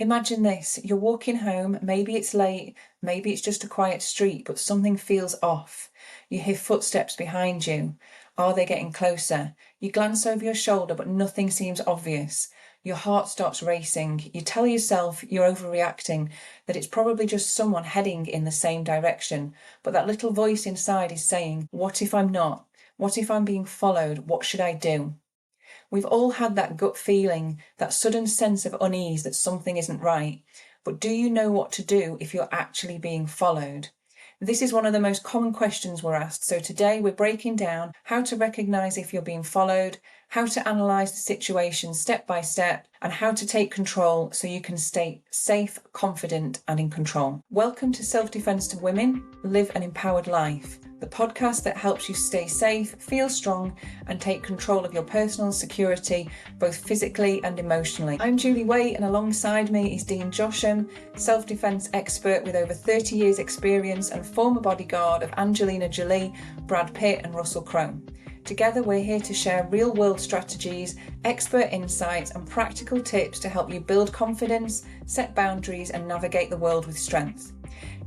Imagine this, you're walking home, maybe it's late, maybe it's just a quiet street, but something feels off. You hear footsteps behind you. Are they getting closer? You glance over your shoulder, but nothing seems obvious. Your heart starts racing. You tell yourself you're overreacting, that it's probably just someone heading in the same direction. But that little voice inside is saying, what if I'm not? What if I'm being followed? What should I do? We've all had that gut feeling, that sudden sense of unease that something isn't right. But do you know what to do if you're actually being followed? This is one of the most common questions we're asked. So today we're breaking down how to recognize if you're being followed, how to analyze the situation step by step, and how to take control so you can stay safe, confident, and in control. Welcome to Self-Defense to Women, Live an Empowered Life, the podcast that helps you stay safe, feel strong, and take control of your personal security, both physically and emotionally. I'm Julie Waite, and alongside me is Dene Josham, self-defense expert with over 30 years experience and former bodyguard of Angelina Jolie, Brad Pitt, and Russell Crowe. Together, we're here to share real-world strategies, expert insights, and practical tips to help you build confidence, set boundaries, and navigate the world with strength.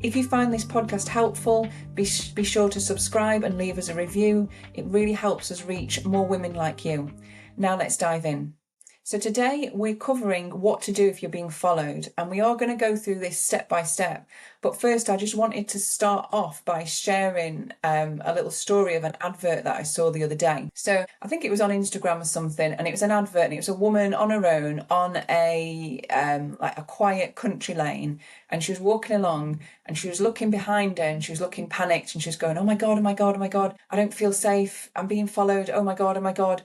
If you find this podcast helpful, be sure to subscribe and leave us a review. It really helps us reach more women like you. Now let's dive in. So today we're covering what to do if you're being followed, and we are going to go through this step by step. But first, I just wanted to start off by sharing a little story of an advert that I saw the other day. So I think it was on Instagram or something, and it was an advert, and it was a woman on her own on a like a quiet country lane, and she was walking along, and she was looking behind her, and she was looking panicked, and she was going, "Oh my God, oh my God, oh my God! I don't feel safe. I'm being followed. Oh my God, oh my God!"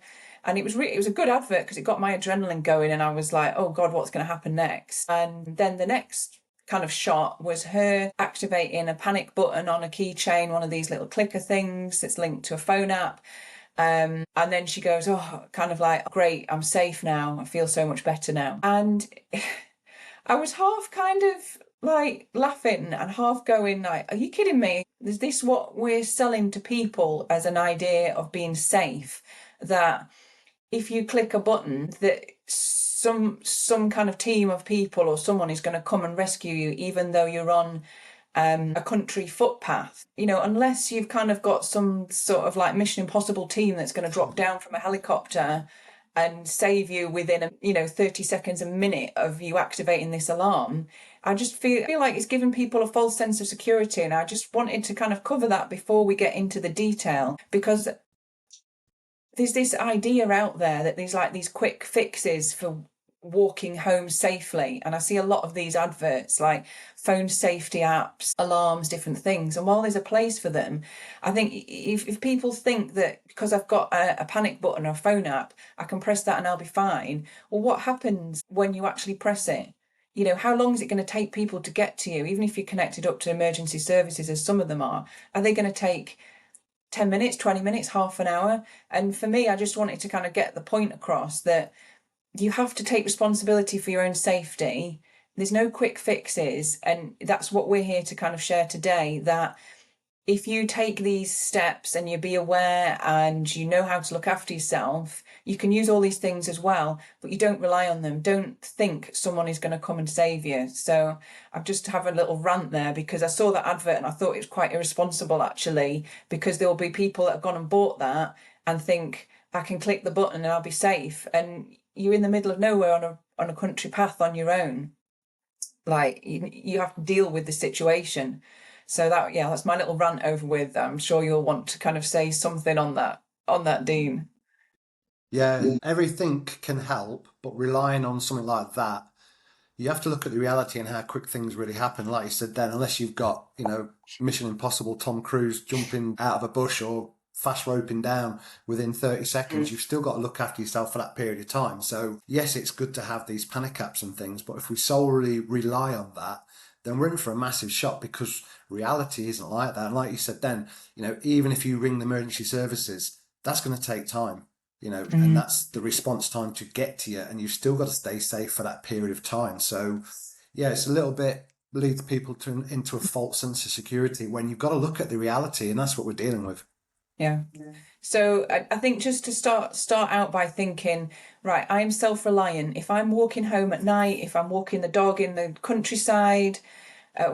And it was a good advert because it got my adrenaline going, and I was like, oh God, what's going to happen next? And then the next kind of shot was her activating a panic button on a keychain, one of these little clicker things that's linked to a phone app. And then she goes, oh, kind of like, great, I'm safe now. I feel so much better now. And I was half kind of like laughing and half going like, are you kidding me? Is this what we're selling to people as an idea of being safe? That if you click a button that some kind of team of people or someone is going to come and rescue you, even though you're on a country footpath, unless you've kind of got some sort of like Mission Impossible team that's going to drop down from a helicopter and save you within 30 seconds, a minute of you activating this alarm. I just feel like it's giving people a false sense of security, and I just wanted to kind of cover that before we get into the detail, because there's this idea out there that there's like these quick fixes for walking home safely. And I see a lot of these adverts like phone safety apps, alarms, different things. And while there's a place for them, I think if people think that because I've got a panic button or a phone app, I can press that and I'll be fine. Well, what happens when you actually press it? How long is it going to take people to get to you? Even if you're connected up to emergency services, as some of them are they going to take 10 minutes, 20 minutes, half an hour? And for me, I just wanted to kind of get the point across that you have to take responsibility for your own safety. There's no quick fixes. And that's what we're here to kind of share today, that if you take these steps and you be aware and you know how to look after yourself, you can use all these things as well, but you don't rely on them. Don't think someone is going to come and save you. So I just have a little rant there because I saw that advert and I thought it was quite irresponsible, actually, because there will be people that have gone and bought that and think, I can click the button and I'll be safe. And you're in the middle of nowhere on a country path on your own. Like you have to deal with the situation. So that's my little rant over with. I'm sure you'll want to kind of say something on that, Dean. Yeah, everything can help, but relying on something like that, you have to look at the reality and how quick things really happen. Like you said then, unless you've got, Mission Impossible Tom Cruise jumping out of a bush or fast roping down within 30 seconds, you've still got to look after yourself for that period of time. So yes, it's good to have these panic apps and things, but if we solely rely on that, then we're in for a massive shock, because reality isn't like that. And like you said then, even if you ring the emergency services, that's going to take time, and that's the response time to get to you. And you've still got to stay safe for that period of time. So yeah, it's a little bit leads people into a false sense of security when you've got to look at the reality. And that's what we're dealing with. Yeah. So I think just to start out by thinking, right, I'm self-reliant. If I'm walking home at night, if I'm walking the dog in the countryside,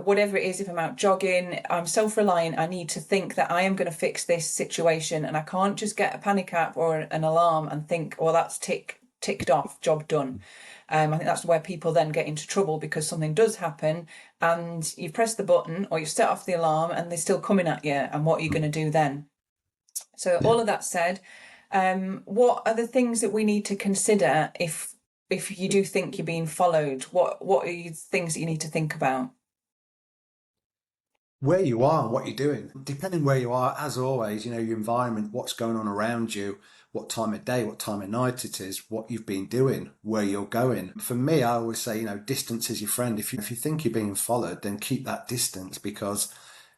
whatever it is, if I'm out jogging, I'm self-reliant. I need to think that I am going to fix this situation, and I can't just get a panic app or an alarm and think, well, that's ticked off, job done. I think that's where people then get into trouble, because something does happen and you've pressed the button or you've set off the alarm and they're still coming at you, and what are you going to do then? So Yeah. all of that said, what are the things that we need to consider if you do think you're being followed? What are things that you need to think about? Where you are and what you're doing. Depending where you are, as always, your environment, what's going on around you, what time of day, what time of night it is, what you've been doing, where you're going. For me, I always say, distance is your friend. If you think you're being followed, then keep that distance, because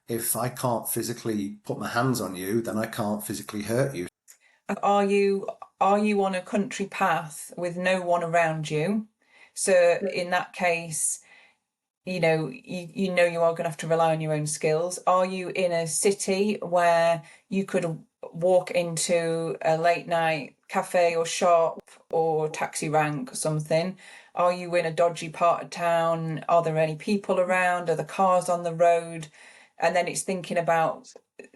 if I can't physically put my hands on you, then I can't physically hurt you. Are you on a country path with no one around you? So in that case, you are going to have to rely on your own skills. Are you in a city where you could walk into a late night cafe or shop or taxi rank or something? Are you in a dodgy part of town? Are there any people around? Are the cars on the road? And then it's thinking about,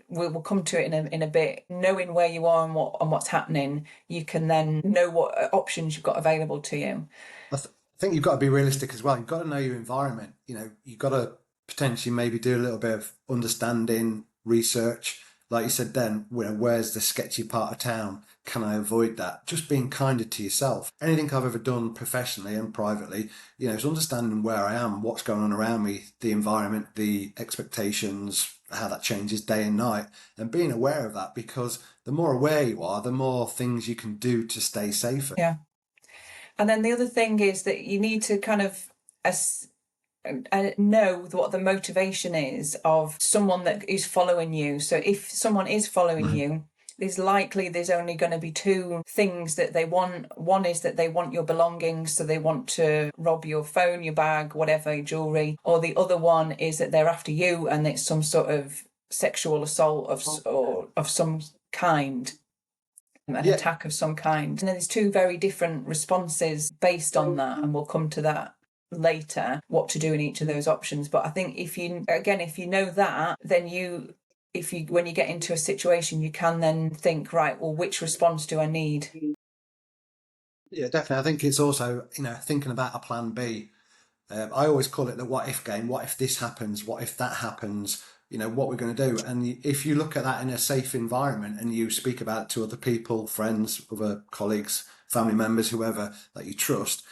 we'll come to it in a bit. Knowing where you are and what's happening, you can then know what options you've got available to you. I think you've got to be realistic as well. You've got to know your environment. You've got to potentially maybe do a little bit of understanding, research. Like you said, then, where's the sketchy part of town? Can I avoid that? Just being kinder to yourself. Anything I've ever done professionally and privately, is understanding where I am, what's going on around me, the environment, the expectations, how that changes day and night, and being aware of that, because the more aware you are, the more things you can do to stay safer. Yeah. And then the other thing is that you need to kind of know what the motivation is of someone that is following you. So if someone is following Mhm. you, there's only going to be two things that they want. One is that they want your belongings, so they want to rob your phone, your bag, whatever, your jewelry. Or the other one is that they're after you, and it's some sort of sexual assault of some kind, an Yeah, attack of some kind. And then there's two very different responses based on that, and we'll come to that later, what to do in each of those options. But I think if you know that, then if you when you get into a situation, you can then think, right, well, which response do I need? yeah, definitely. I think it's also, thinking about a plan B. I always call it the what if game. What if this happens? What if that happens? What we're going to do. And if you look at that in a safe environment and you speak about it to other people, friends, other colleagues, family members, whoever that you trust,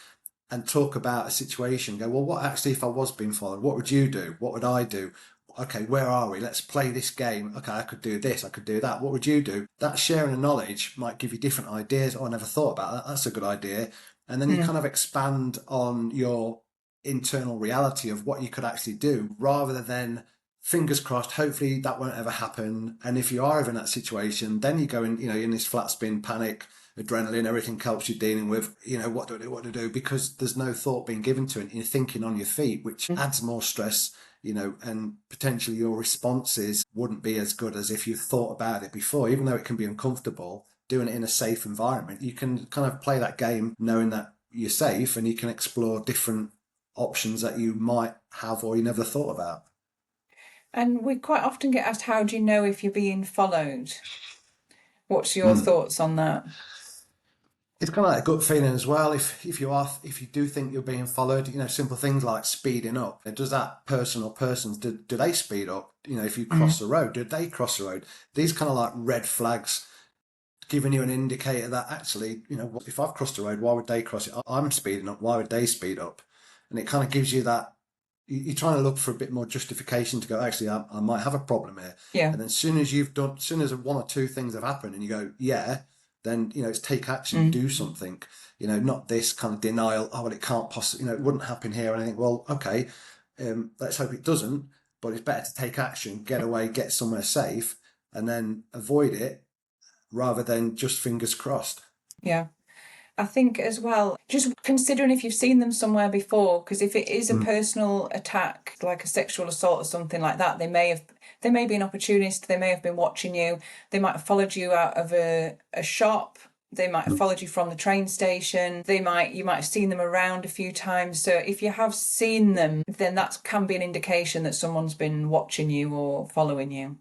and talk about a situation, go, well, what actually if I was being followed? What would you do? What would I do? Okay, where are we? Let's play this game. Okay, I could do this, I could do that. What would you do? That sharing of knowledge might give you different ideas. Oh, I never thought about that. That's a good idea. And then you Mm. kind of expand on your internal reality of what you could actually do, rather than fingers crossed, hopefully that won't ever happen. And if you are ever in that situation, then you go in, in this flat spin panic, adrenaline, everything helps you dealing with, what do I do, what to do, because there's no thought being given to it. You're thinking on your feet, which adds more stress, and potentially your responses wouldn't be as good as if you thought about it before, even though it can be uncomfortable. Doing it in a safe environment, you can kind of play that game knowing that you're safe, and you can explore different options that you might have or you never thought about. And we quite often get asked, how do you know if you're being followed? What's your Mm. thoughts on that? It's kind of like a gut feeling as well. If you do think you're being followed, simple things like speeding up. Does that person or persons do they speed up? If you Mm. cross the road, did they cross the road? These kind of like red flags giving you an indicator that actually, if I've crossed the road, why would they cross it? I'm speeding up. Why would they speed up? And it kind of gives you that you're trying to look for a bit more justification to go, actually, I might have a problem here. Yeah. And then as soon as one or two things have happened and you go, yeah, then, it's take action, Mm. do something, not this kind of denial. Oh, well, it can't possibly, it wouldn't happen here. And I think, well, okay, let's hope it doesn't, but it's better to take action, get away, get somewhere safe, and then avoid it rather than just fingers crossed. Yeah. I think as well, just considering if you've seen them somewhere before, because if it is a Mm. personal attack, like a sexual assault or something like that, they may be an opportunist, they may have been watching you, they might have followed you out of a shop, they might have followed you from the train station, you might have seen them around a few times. So if you have seen them, then that can be an indication that someone's been watching you or following you.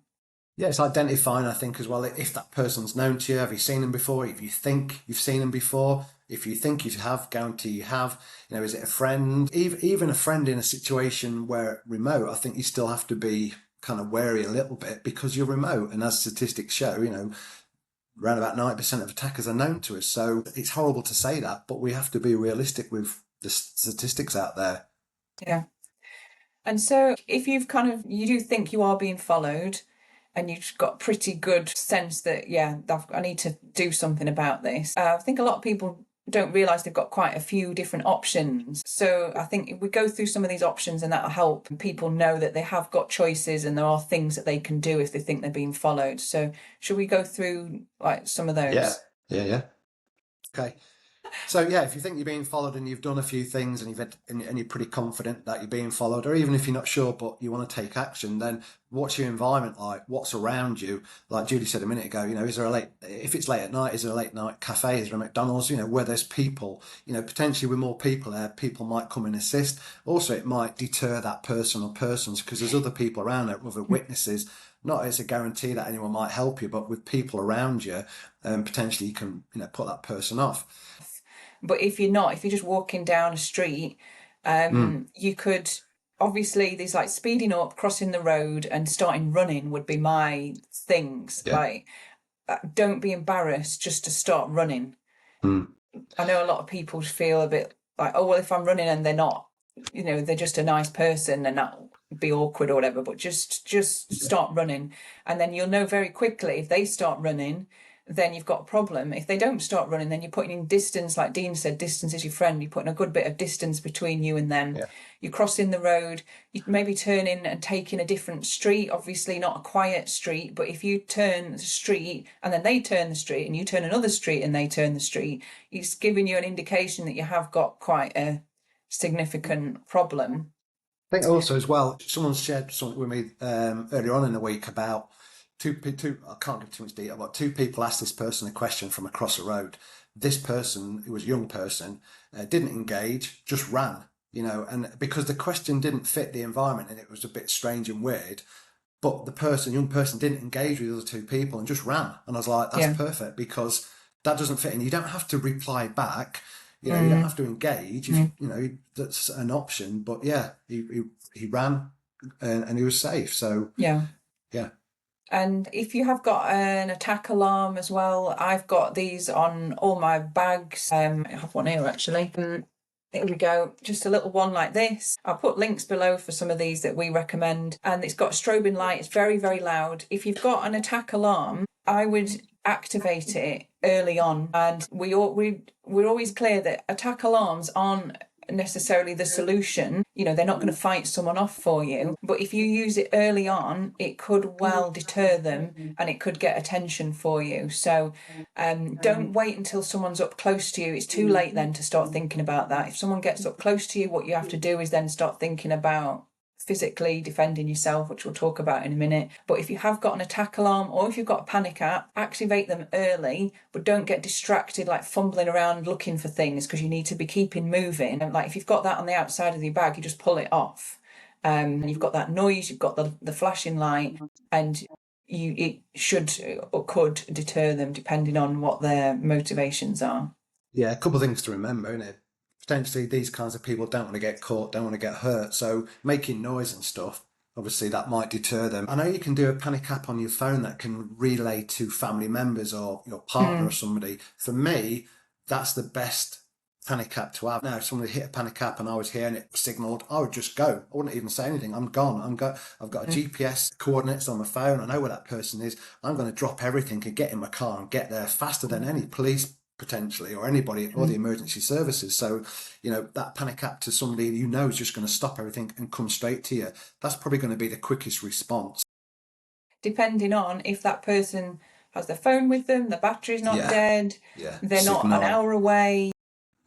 Yeah, it's identifying, I think, as well. If that person's known to you, have you seen them before? If you think you've seen them before, if you think you have, guarantee you have. You know, is it a friend? Even a friend in a situation where remote, I think you still have to be kind of wary a little bit because you're remote. And as statistics show, you know, around about 90% of attackers are known to us. So it's horrible to say that, but we have to be realistic with the statistics out there. Yeah. And so if you do think you are being followed and you've got pretty good sense that, yeah, I need to do something about this. I think a lot of people don't realise they've got quite a few different options. So I think if we go through some of these options, and that'll help people know that they have got choices and there are things that they can do if they think they're being followed. So should we go through like some of Yeah, those? yeah. Okay. So yeah, if you think you're being followed and you've done a few things and and you're pretty confident that you're being followed, or even if you're not sure but you want to take action, then what's your environment like? What's around you? Like Judy said a minute ago, you know, if it's late at night, is there a late night cafe? Is there a McDonald's? You know, where there's people, you know, potentially with more people there, people might come and assist. Also, it might deter that person or persons because there's other people around there, other witnesses. Not as a guarantee that anyone might help you, but with people around you, potentially you can, you know, put that person off. But if you're just walking down a street, Mm, you could obviously there's like speeding up, crossing the road, and starting running would be my things. yeah. Like, don't be embarrassed just to start running. Mm, I know a lot of people feel a bit like, oh, well, if I'm running and they're not, they're just a nice person and that'll be awkward or whatever, but just start running. And then you'll know very quickly if they start running, then you've got a problem. If they don't start running, then you're putting in distance, like Dean said, distance is your friend. You're putting a good bit of distance between you and them. yeah. You're crossing the road, you maybe turn in and taking a different street, obviously not a quiet street, but if you turn the street and then they turn the street and you turn another street and they turn the street, it's giving you an indication that you have got quite a significant problem. I think also as well, someone shared something with me earlier on in the week about two. I can't give too much detail, but two people asked this person a question from across the road. This person, who was a young person, didn't engage, just ran. You know, and because the question didn't fit the environment and it was a bit strange and weird, but young person, didn't engage with the other two people and just ran. And I was like, that's Yeah. perfect because that doesn't fit in. You don't have to reply back. You know, you don't Mm, have to engage if mm. you know that's an option. But yeah, he ran and he was safe. So Yeah. yeah, And if you have got an attack alarm as well, I've got these on all my bags. I have one here actually. Here we go. Just a little one like this. I'll put links below for some of these that we recommend. And it's got a strobing light. It's very, very loud. If you've got an attack alarm, I would activate it early on. And we're always clear that attack alarms aren't necessarily the solution. They're not going to fight someone off for you. But if you use it early on, it could well deter them and it could get attention for you. So don't wait until someone's up close to you. It's too late then to start thinking about that. If someone gets up close to you, what you have to do is then start thinking about physically defending yourself, which we'll talk about in a minute. But if you have got an attack alarm or if you've got a panic app, activate them early, but don't get distracted like fumbling around looking for things because you need to be keeping moving. And like if you've got that on the outside of your bag, you just pull it off. And you've got that noise, you've got the flashing light, and it should or could deter them depending on what their motivations are. yeah, a couple of things to remember, isn't it? Potentially, these kinds of people don't want to get caught, don't want to get hurt. So making noise and stuff, obviously, that might deter them. I know you can do a panic app on your phone that can relay to family members or your partner or Mm, somebody. For me, that's the best panic app to have. Now, if somebody hit a panic app and I was here and it signalled, I would just go. I wouldn't even say anything. I'm gone. I've got a mm, GPS coordinates on my phone. I know where that person is. I'm going to drop everything and get in my car and get there faster than any police potentially or anybody or the mm. emergency services. So, you know, that panic app to somebody you know is just going to stop everything and come straight to you. That's probably going to be the quickest response. Depending on if that person has their phone with them, the battery's not dead, Yeah. they're not an Signal. hour away.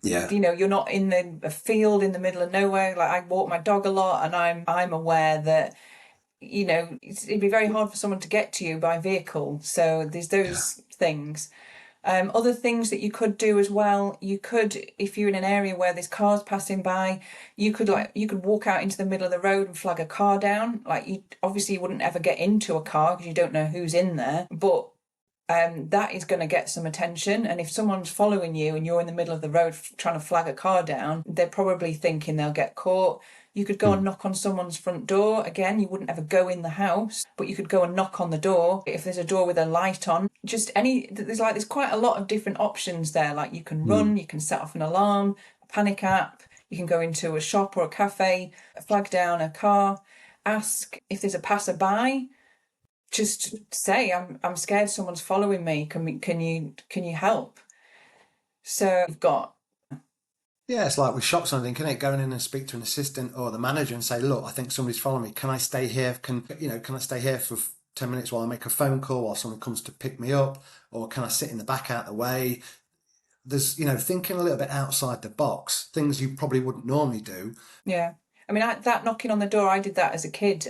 Yeah. You're not in a field in the middle of nowhere. Like, I walk my dog a lot, and I'm aware that, it'd be very hard for someone to get to you by vehicle. So there's Yeah. those things. Other things that you could do as well, you could, if you're in an area where there's cars passing by, you could walk out into the middle of the road and flag a car down. Like, you wouldn't ever get into a car because you don't know who's in there, but that is going to get some attention. And if someone's following you and you're in the middle of the road trying to flag a car down, they're probably thinking they'll get caught. You could go and knock on someone's front door. Again, you wouldn't ever go in the house, but you could go and knock on the door. If there's a door with a light on, there's quite a lot of different options there. Like, you can run, you can set off an alarm, a panic app, you can go into a shop or a cafe, flag down a car, ask if there's a passerby. Just say, I'm scared someone's following me. Can you help? So you've got Yeah, it's like with shops and everything, can it? Going in and speak to an assistant or the manager and say, look, I think somebody's following me. Can I stay here? Can I stay here for 10 minutes while I make a phone call while someone comes to pick me up? Or can I sit in the back out the way? There's, thinking a little bit outside the box, things you probably wouldn't normally do. Yeah. I mean, that knocking on the door, I did that as a kid.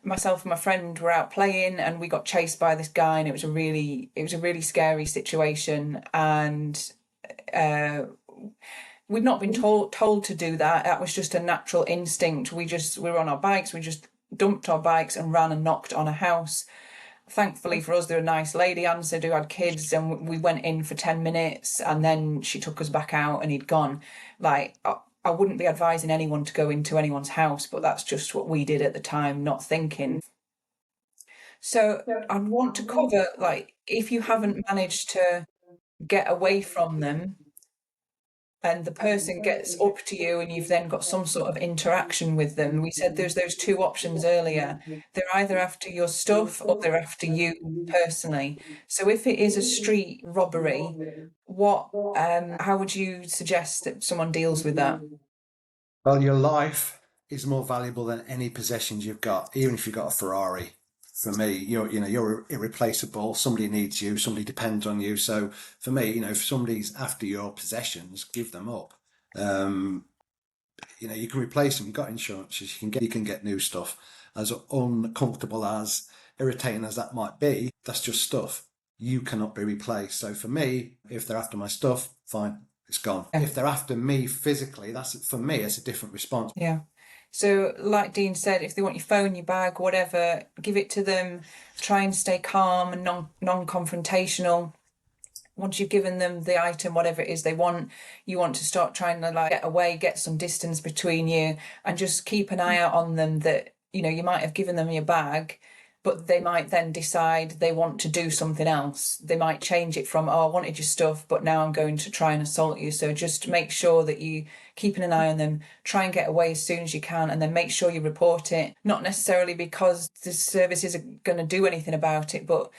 Myself and my friend were out playing, and we got chased by this guy, and it was a really scary situation. And we'd not been told to do that. That was just a natural instinct. We were on our bikes. We just dumped our bikes and ran and knocked on a house. Thankfully for us, there was a nice lady answered who had kids, and we went in for 10 minutes, and then she took us back out, and he'd gone. Like, I wouldn't be advising anyone to go into anyone's house, but that's just what we did at the time, not thinking. So I want to cover, like, if you haven't managed to get away from them, and the person gets up to you and you've then got some sort of interaction with them. We said there's those two options earlier. They're either after your stuff or they're after you personally. So if it is a street robbery, how would you suggest that someone deals with that? Well, your life is more valuable than any possessions you've got, even if you've got a Ferrari. For me, you're irreplaceable. Somebody needs you. Somebody depends on you. So for me, if somebody's after your possessions, give them up. Um, you can replace them. You've got insurances. You can get new stuff. As uncomfortable as irritating as that might be, that's just stuff. You cannot be replaced. So for me, if they're after my stuff, fine, it's gone. Yeah. If they're after me physically, that's for me, it's a different response. Yeah. So, like Dean said, if they want your phone, your bag, whatever, give it to them. Try and stay calm and non-confrontational. Once you've given them the item, whatever it is they want, you want to start trying to, like, get away, get some distance between you, and just keep an eye out on them. That, you might have given them your bag, but they might then decide they want to do something else. They might change it from, oh, I wanted your stuff, but now I'm going to try and assault you. So just make sure that you keeping an eye on them, try and get away as soon as you can, and then make sure you report it. Not necessarily because the service isn't going to do anything about it, but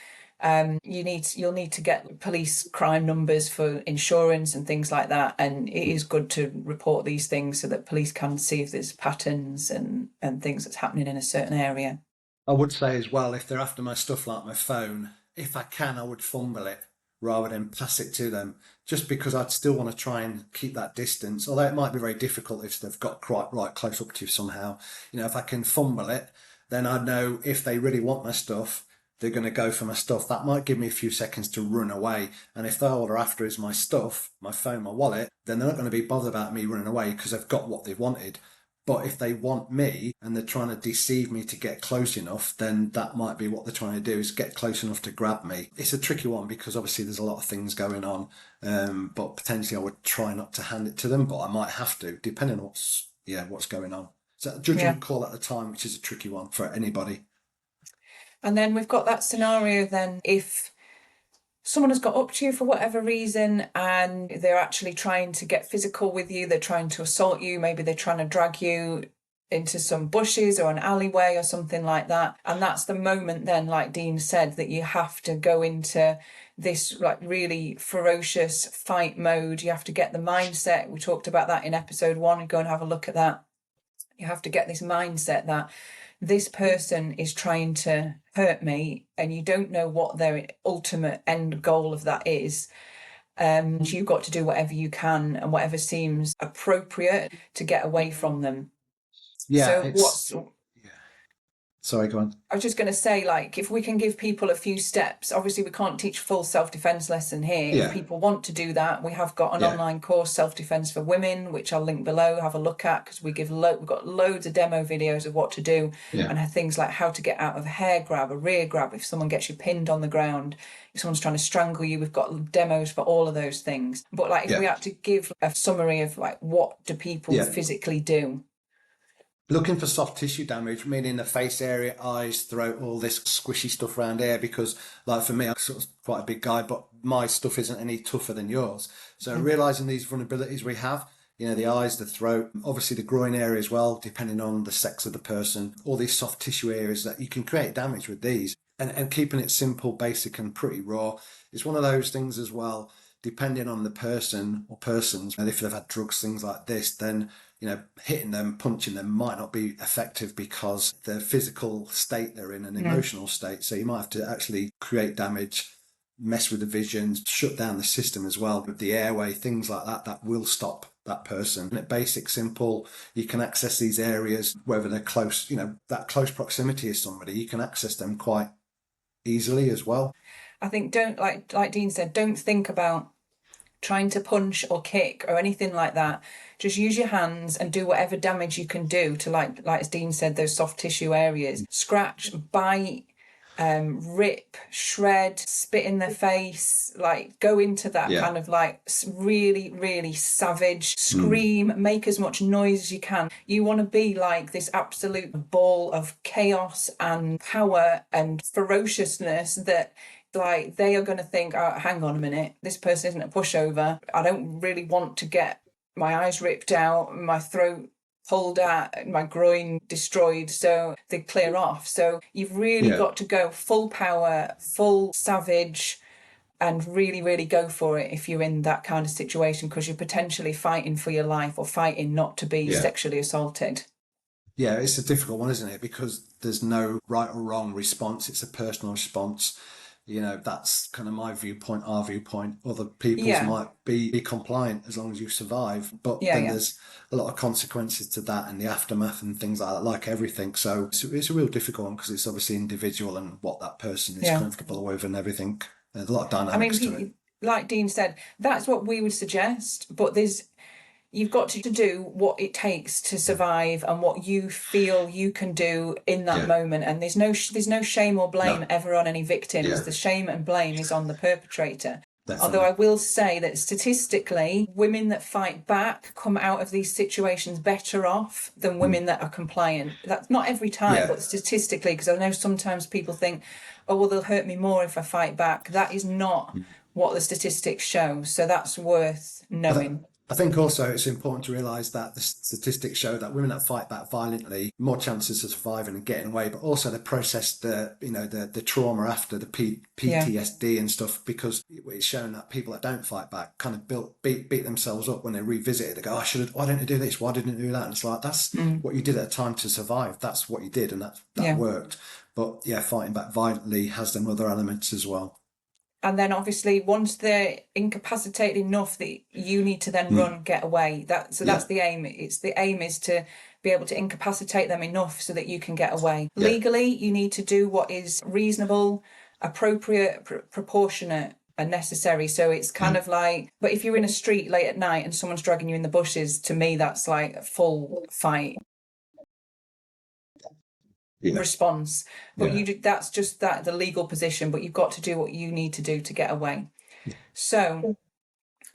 you'll need to get police crime numbers for insurance and things like that. And it is good to report these things so that police can see if there's patterns and things that's happening in a certain area. I would say as well, if they're after my stuff like my phone, if I can, I would fumble it rather than pass it to them, just because I'd still want to try and keep that distance. Although it might be very difficult if they've got quite right close up to you somehow. If I can fumble it, then I know if they really want my stuff, they're going to go for my stuff. That might give me a few seconds to run away. And if all they're after is my stuff, my phone, my wallet, then they're not going to be bothered about me running away because they've got what they wanted. But if they want me and they're trying to deceive me to get close enough, then that might be what they're trying to do, is get close enough to grab me. It's a tricky one because obviously there's a lot of things going on. But potentially I would try not to hand it to them, but I might have to, depending on what's going on. So a judgment call at the time, which is a tricky one for anybody. And then we've got that scenario then, if someone has got up to you for whatever reason and they're actually trying to get physical with you, they're trying to assault you, maybe they're trying to drag you into some bushes or an alleyway or something like that. And that's the moment then, like Dean said, that you have to go into this, like, really ferocious fight mode. You have to get the mindset. We talked about that in episode 1. Go and have a look at that. You have to get this mindset that this person is trying to hurt me, and you don't know what their ultimate end goal of that is. You've got to do whatever you can and whatever seems appropriate to get away from them. Yeah, So what's yeah. Sorry, go on. I was just going to say, like, if we can give people a few steps, obviously we can't teach full self-defense lesson here. If Yeah, people want to do that, we have got an yeah, online course, Self-Defense for Women, which I'll link below, have a look at, because we've got loads of demo videos of what to do, yeah, and things like how to get out of a hair grab, a rear grab, if someone gets you pinned on the ground, if someone's trying to strangle you, we've got demos for all of those things. But like, if yeah, we had to give a summary of like, what do people yeah. physically do? Looking for soft tissue damage, meaning the face area, eyes, throat, all this squishy stuff around here. Because, like for me, I'm sort of quite a big guy, but my stuff isn't any tougher than yours. So realizing these vulnerabilities we have, the eyes, the throat, obviously the groin area as well, depending on the sex of the person, all these soft tissue areas that you can create damage with these. And keeping it simple, basic, and pretty raw is one of those things as well. Depending on the person or persons, and if they've had drugs, things like this, then hitting them, punching them might not be effective because the physical state they're in, an emotional state. So you might have to actually create damage, mess with the vision, shut down the system as well, with the airway, things like that, that will stop that person. And at basic, simple, you can access these areas, whether they're close, that close proximity is somebody, you can access them quite easily as well. I think don't like Dean said, don't think about trying to punch or kick or anything like that. Just use your hands and do whatever damage you can do to like as Dean said, those soft tissue areas. Scratch, bite, rip, shred, spit in their face, like go into that Yeah. kind of like really, really savage, scream, make as much noise as you can. You want to be like this absolute ball of chaos and power and ferociousness that like they are going to think, oh, hang on a minute, this person isn't a pushover. I don't really want to get my eyes ripped out, my throat pulled at, my groin destroyed, so they clear off. So you've really Yeah. got to go full power, full savage, and really, really go for it if you're in that kind of situation, because you're potentially fighting for your life or fighting not to be Yeah. sexually assaulted. Yeah, it's a difficult one, isn't it? Because there's no right or wrong response. It's a personal response. That's kind of my viewpoint, our viewpoint. Other people's Yeah, might be compliant as long as you survive. But yeah, then yeah. there's a lot of consequences to that and the aftermath and things like that, like everything. So it's a real difficult one because it's obviously individual and what that person is Yeah. comfortable with and everything. There's a lot of I dynamics to it. mean, like Dean said, that's what we would suggest, but you've got to do what it takes to survive and what you feel you can do in that Yeah. moment. And there's no shame or blame No. ever on any victims. Yeah. The shame and blame is on the perpetrator. Although Definitely. I will say that statistically, women that fight back come out of these situations better off than women that are compliant. That's not every time, Yeah. but statistically, because I know sometimes people think, oh, well, they'll hurt me more if I fight back. That is not what the statistics show. So that's worth I, th- knowing. I think also it's important to realise that the statistics show that women that fight back violently more chances of surviving and getting away, but also they process the trauma after the Yeah. PTSD and stuff because it's shown that people that don't fight back kind of beat themselves up when they revisit it. They go, "Oh, why didn't I do this? Why didn't I do that?" And it's like that's what you did at a time to survive. That's what you did, and that Yeah. worked. But yeah, fighting back violently has them other elements as well. And then obviously once they're incapacitated enough that you need to then run, get away. That's Yeah, the aim. The aim is to be able to incapacitate them enough so that you can get away. yeah. Legally, you need to do what is reasonable, appropriate, proportionate and necessary. So it's kind of like, but if you're in a street late at night and someone's dragging you in the bushes, to me that's like a full fight Yeah, response. But yeah. that's just the legal position, but you've got to do what you need to do to get away. So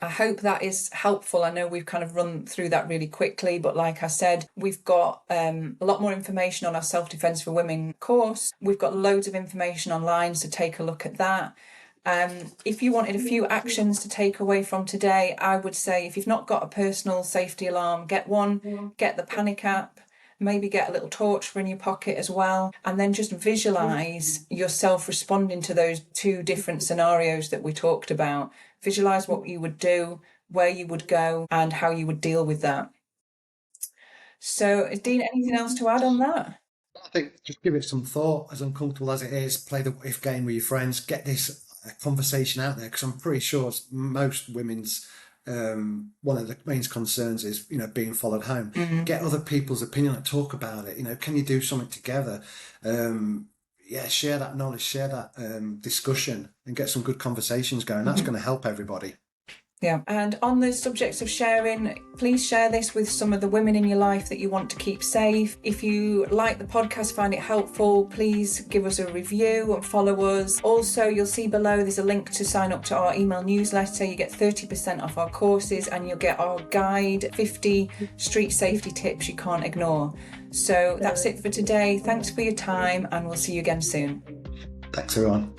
I hope that is helpful. I know we've kind of run through that really quickly, but like I said, we've got a lot more information on our Self-Defense for Women course. We've got loads of information online, so take a look at that. If you wanted a few actions to take away from today, I would say if you've not got a personal safety alarm, get one, get the panic app, maybe get a little torch in your pocket as well, and then just visualize yourself responding to those two different scenarios that we talked about. Visualize what you would do, where you would go, and how you would deal with that. So, Dean, anything else to add on that? think just give it some thought, as uncomfortable as it is. Play the what if game with your friends. Get this conversation out there, because I'm pretty sure most women's one of the main concerns is, being followed home. Get other people's opinion and talk about it. Can you do something together? Yeah, share that knowledge, share that discussion, and get some good conversations going. That's going to help everybody. Yeah. And on the subject of sharing, please share this with some of the women in your life that you want to keep safe. If you like the podcast, find it helpful, please give us a review and follow us. Also, you'll see below there's a link to sign up to our email newsletter. You get 30% off our courses, and you'll get our guide, 50 street safety tips you can't ignore. So that's it for today. Thanks for your time, and we'll see you again soon. Thanks, everyone.